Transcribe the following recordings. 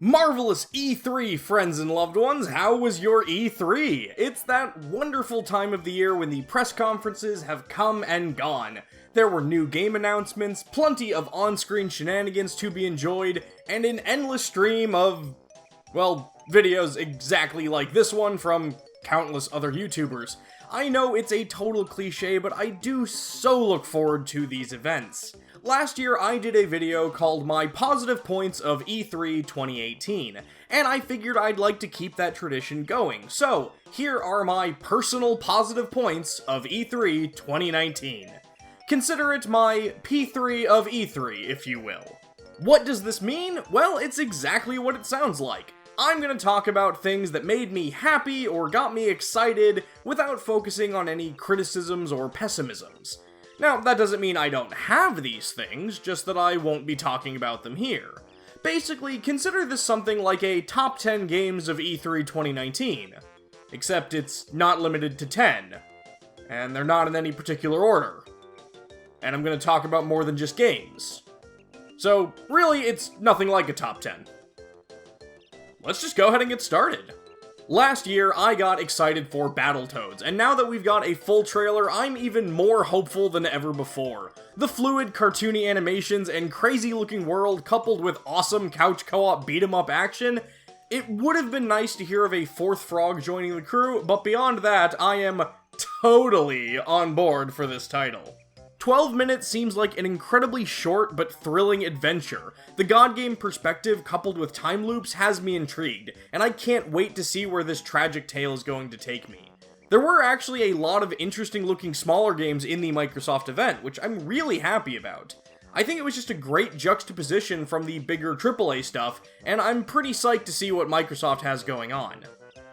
Marvelous E3, friends and loved ones, how was your E3? It's that wonderful time of the year when the press conferences have come and gone. There were new game announcements, plenty of on-screen shenanigans to be enjoyed, and an endless stream of, well, videos exactly like this one from countless other YouTubers. I know it's a total cliche, but I do so look forward to these events. Last year, I did a video called My Positive Points of E3 2018, and I figured I'd like to keep that tradition going. So, here are my personal positive points of E3 2019. Consider it my P3 of E3, if you will. What does this mean? Well, it's exactly what it sounds like. I'm gonna talk about things that made me happy or got me excited without focusing on any criticisms or pessimisms. Now, that doesn't mean I don't have these things, just that I won't be talking about them here. Basically, consider this something like a top 10 games of E3 2019. Except it's not limited to 10. And they're not in any particular order. And I'm gonna talk about more than just games. So, really, it's nothing like a top 10. Let's just go ahead and get started. Last year, I got excited for Battletoads, and now that we've got a full trailer, I'm even more hopeful than ever before. The fluid, cartoony animations and crazy-looking world coupled with awesome couch co-op beat-em-up action, it would have been nice to hear of a fourth frog joining the crew, but beyond that, I am totally on board for this title. 12 minutes seems like an incredibly short but thrilling adventure. The God Game perspective coupled with time loops has me intrigued, and I can't wait to see where this tragic tale is going to take me. There were actually a lot of interesting looking smaller games in the Microsoft event, which I'm really happy about. I think it was just a great juxtaposition from the bigger AAA stuff, and I'm pretty psyched to see what Microsoft has going on.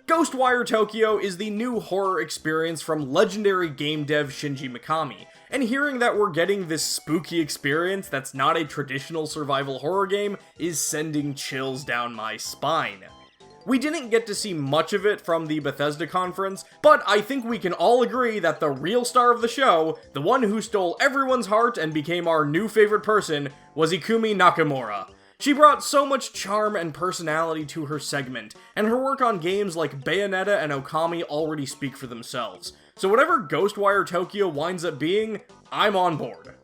Ghostwire Tokyo is the new horror experience from legendary game dev Shinji Mikami, and hearing that we're getting this spooky experience that's not a traditional survival horror game is sending chills down my spine. We didn't get to see much of it from the Bethesda conference, but I think we can all agree that the real star of the show, the one who stole everyone's heart and became our new favorite person, was Ikumi Nakamura. She brought so much charm and personality to her segment, and her work on games like Bayonetta and Okami already speak for themselves. So whatever Ghostwire Tokyo winds up being, I'm on board.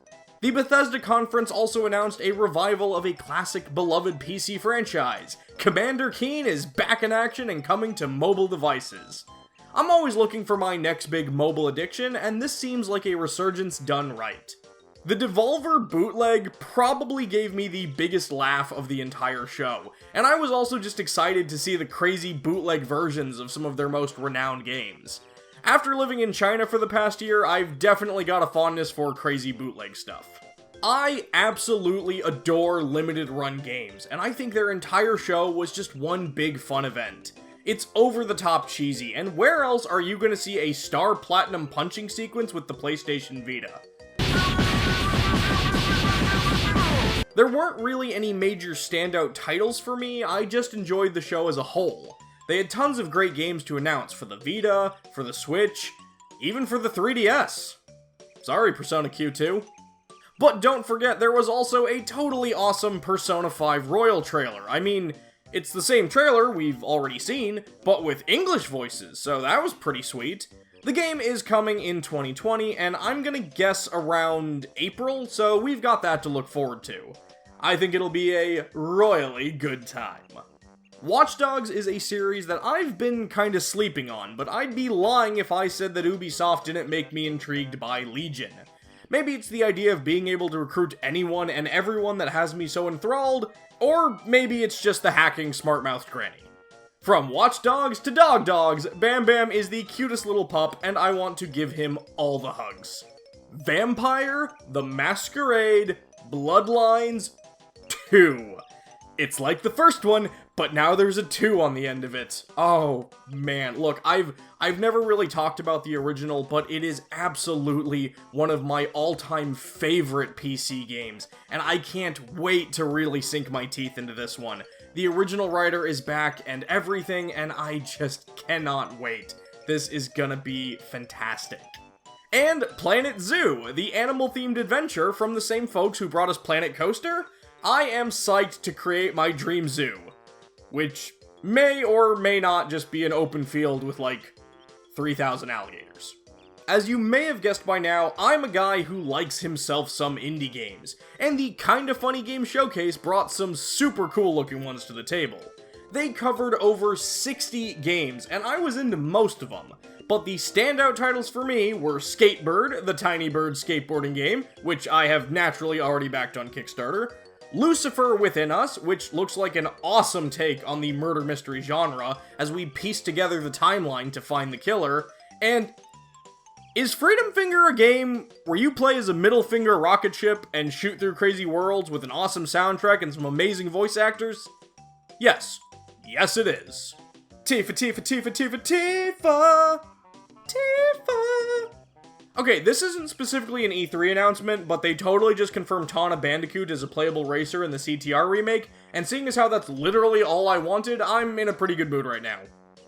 The Bethesda conference also announced a revival of a classic beloved PC franchise. Commander Keen is back in action and coming to mobile devices. I'm always looking for my next big mobile addiction, and this seems like a resurgence done right. The Devolver bootleg probably gave me the biggest laugh of the entire show, and I was also just excited to see the crazy bootleg versions of some of their most renowned games. After living in China for the past year, I've definitely got a fondness for crazy bootleg stuff. I absolutely adore limited run games, and I think their entire show was just one big fun event. It's over the top cheesy, and where else are you gonna see a Star Platinum punching sequence with the PlayStation Vita? There weren't really any major standout titles for me, I just enjoyed the show as a whole. They had tons of great games to announce for the Vita, for the Switch, even for the 3DS. Sorry, Persona Q2. But don't forget, there was also a totally awesome Persona 5 Royal trailer. I mean, it's the same trailer we've already seen, but with English voices, so that was pretty sweet. The game is coming in 2020, and I'm gonna guess around April, so we've got that to look forward to. I think it'll be a royally good time. Watch Dogs is a series that I've been kinda sleeping on, but I'd be lying if I said that Ubisoft didn't make me intrigued by Legion. Maybe it's the idea of being able to recruit anyone and everyone that has me so enthralled, or maybe it's just the hacking smart-mouthed granny. From Watch Dogs to Dog Dogs, Bam Bam is the cutest little pup, and I want to give him all the hugs. Vampire the Masquerade Bloodlines 2. It's like the first one, but now there's a 2 on the end of it. Oh, man. Look, I've never really talked about the original, but it is absolutely one of my all-time favorite PC games, and I can't wait to really sink my teeth into this one. The original writer is back and everything, and I just cannot wait. This is gonna be fantastic. And Planet Zoo, the animal-themed adventure from the same folks who brought us Planet Coaster. I am psyched to create my dream zoo. which may or may not just be an open field with like 3,000 alligators. As you may have guessed by now, I'm a guy who likes himself some indie games, and the Kinda Funny Game Showcase brought some super cool looking ones to the table. They covered over 60 games, and I was into most of them, but the standout titles for me were Skatebird, the Tiny Bird skateboarding game, which I have naturally already backed on Kickstarter, Lucifer Within Us, which looks like an awesome take on the murder mystery genre as we piece together the timeline to find the killer, and is Freedom Finger a game where you play as a middle finger rocket ship and shoot through crazy worlds with an awesome soundtrack and some amazing voice actors? Yes. Yes, it is. Tifa, Tifa, Tifa, Tifa, Tifa! Tifa! Okay, this isn't specifically an E3 announcement, but they totally just confirmed Tawna Bandicoot as a playable racer in the CTR remake, and seeing as how that's literally all I wanted, I'm in a pretty good mood right now.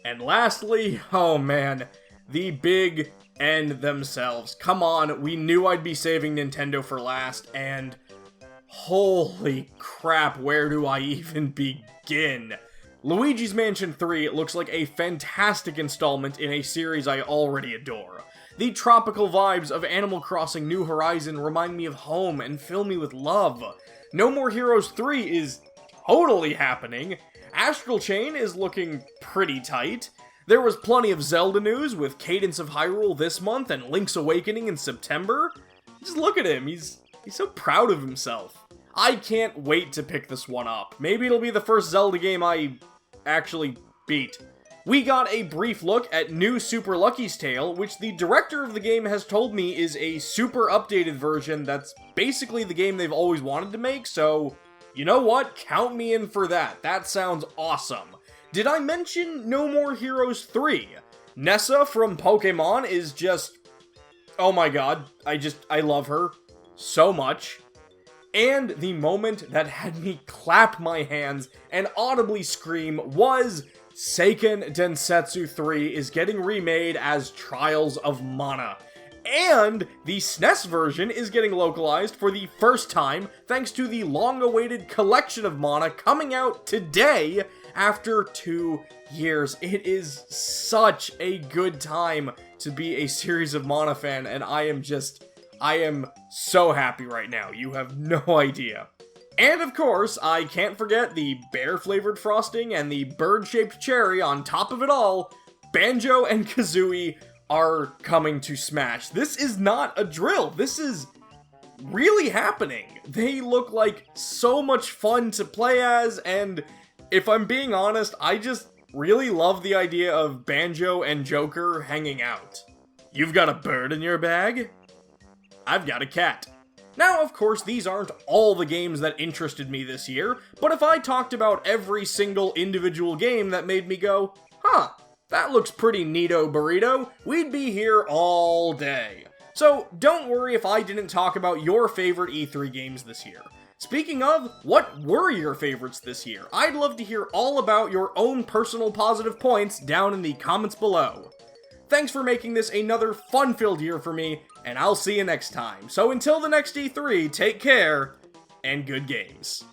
And lastly, oh man, the big end themselves. Come on, we knew I'd be saving Nintendo for last, and holy crap, where do I even begin? Luigi's Mansion 3 looks like a fantastic installment in a series I already adore. The tropical vibes of Animal Crossing New Horizon remind me of home and fill me with love. No More Heroes 3 is totally happening. Astral Chain is looking pretty tight. There was plenty of Zelda news with Cadence of Hyrule this month and Link's Awakening in September. Just look at him, he's so proud of himself. I can't wait to pick this one up. Maybe it'll be the first Zelda game I actually beat. We got a brief look at new Super Lucky's Tale, which the director of the game has told me is a super updated version that's basically the game they've always wanted to make, so you know what? Count me in for that. That sounds awesome. Did I mention No More Heroes 3? Nessa from Pokemon is just... oh my god, I love her so much. And the moment that had me clap my hands and audibly scream was Seiken Densetsu 3 is getting remade as Trials of Mana. And the SNES version is getting localized for the first time thanks to the long-awaited collection of Mana coming out today after 2 years. It is such a good time to be a Series of Mana fan, and I am so happy right now. You have no idea. And of course, I can't forget the bear-flavored frosting and the bird-shaped cherry on top of it all. Banjo and Kazooie are coming to Smash. This is not a drill. This is really happening. They look like so much fun to play as, and if I'm being honest, I just really love the idea of Banjo and Joker hanging out. You've got a bird in your bag? I've got a cat. Now, of course, these aren't all the games that interested me this year, but if I talked about every single individual game that made me go, huh, that looks pretty neato burrito, we'd be here all day. So don't worry if I didn't talk about your favorite E3 games this year. Speaking of, what were your favorites this year? I'd love to hear all about your own personal positive points down in the comments below. Thanks for making this another fun-filled year for me, and I'll see you next time. So until the next E3, take care, and good games.